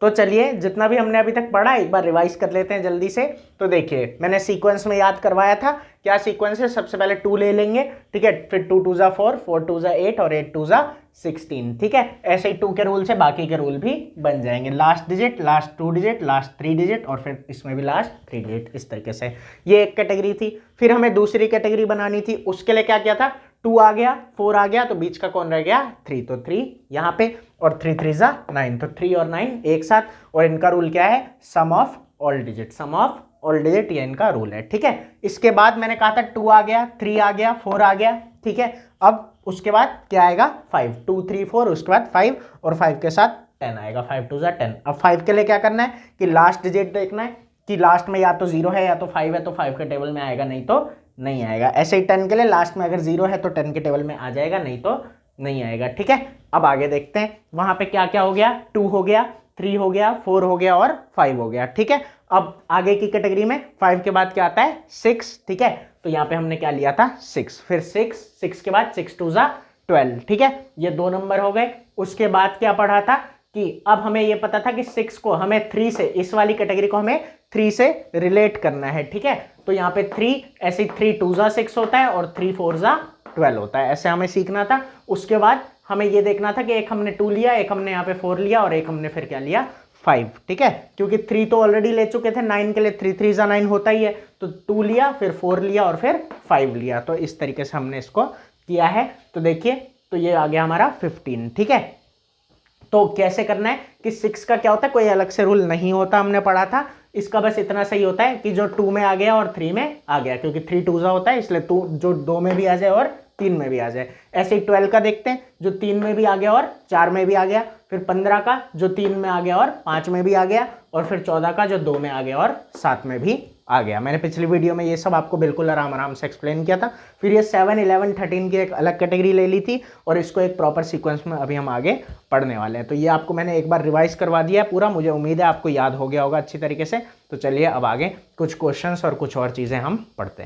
तो चलिए जितना भी हमने अभी तक पढ़ा एक बार रिवाइज कर लेते हैं जल्दी से। तो देखिए मैंने सीक्वेंस में याद करवाया था, क्या सीक्वेंस है, सबसे पहले 2 ले लेंगे, ठीक है, फिर 2 2 4, 4 2 8 और 8 2 16, ठीक है। ऐसे ही 2 के रूल से बाकी के रूल भी बन जाएंगे, last digit, last 2 digit, last 3 digit और फिर इसमें भी लास्ट 3 डिजिट, इस तरीके से। ये एक कैटेगरी थी। फिर हमें दूसरी कैटेगरी बनानी थी, उसके लिए क्या किया था, 2 आ गया, 4 आ गया, तो बीच का कौन रह गया, 3, तो 3 यहाँ पे और 3 3 9, तो 3 और 9 एक साथ। और इनका रूल क्या है, sum of all digit, sum of all digit, ये इनका रूल है, ठीक है। इसके बाद मैंने कहा था 2 आ गया, 3 आ गया, 4 आ गया, ठीक है। अब उसके बाद क्या आएगा, 5, 2 3 4, उसके बाद 5 और 5 के साथ 10 आएगा, 5 2 10। अब 5 के लिए क्या करना है कि लास्ट डिजिट देखना है कि लास्ट में या तो 0 है या तो 5 है, तो 5 के टेबल में आएगा, नहीं तो नहीं आएगा। ऐसे ही 10 के लिए लास्ट में अगर 0 है तो 10 के टेबल में आ जाएगा, नहीं तो नहीं आएगा, ठीक है। अब आगे देखते हैं वहां पे क्या क्या हो गया, 2 हो गया, 3 हो गया, 4 हो गया और 5 हो गया, ठीक है। अब आगे की कैटेगरी में 5 के बाद क्या आता है, 6, ठीक है। तो यहाँ पे हमने क्या लिया था, 6, फिर 6 के बाद 6 2 12, ठीक है। ये 2 नंबर हो गए। उसके बाद क्या पढ़ा था कि अब हमें ये पता था कि 6 को हमें 3 से, इस वाली कैटेगरी को हमें 3 से रिलेट करना है, ठीक है। तो यहाँ पे 3, ऐसे 3 2 6 होता है और 3 4 12 होता है, ऐसे हमें सीखना था। उसके बाद हमें ये देखना था कि एक हमने 2 लिया, एक हमने यहाँ पे 4 लिया और एक हमने फिर क्या लिया, 5, ठीक है। क्योंकि 3 तो ऑलरेडी ले चुके थे, 9 के लिए 3 3 9 होता ही है, तो 2 लिया, फिर 4 लिया और फिर 5 लिया, तो इस तरीके से हमने इसको किया है। तो देखिए, तो ये आ गया हमारा 15, ठीक है। तो कैसे करना है कि 6 का क्या होता है, कोई अलग से रूल नहीं होता, हमने पढ़ा था। इसका बस इतना सही होता है कि जो 2 में आ गया और 3 में आ गया, क्योंकि 3 2 होता है, इसलिए जो 2 में भी आ जाए और 3 में भी आ जाए। ऐसे ही 12 का देखते हैं, जो 3 में भी आ गया और 4 में भी आ गया। फिर 15 का जो 3 में आ गया और 5 में भी आ गया। और फिर 14 का जो 2 में आ गया और 7 में भी आ गया। मैंने पिछली वीडियो में ये सब आपको बिल्कुल आराम से एक्सप्लेन किया था। फिर ये 7 11 13 की एक अलग कैटेगरी ले ली थी और इसको एक प्रॉपर सीक्वेंस में अभी हम आगे पढ़ने वाले हैं। तो ये आपको मैंने एक बार रिवाइज करवा दिया है पूरा, मुझे उम्मीद है आपको याद हो गया होगा अच्छी तरीके से। तो चलिए अब आगे कुछ क्वेश्चंस और कुछ और चीज़ें हम पढ़ते हैं।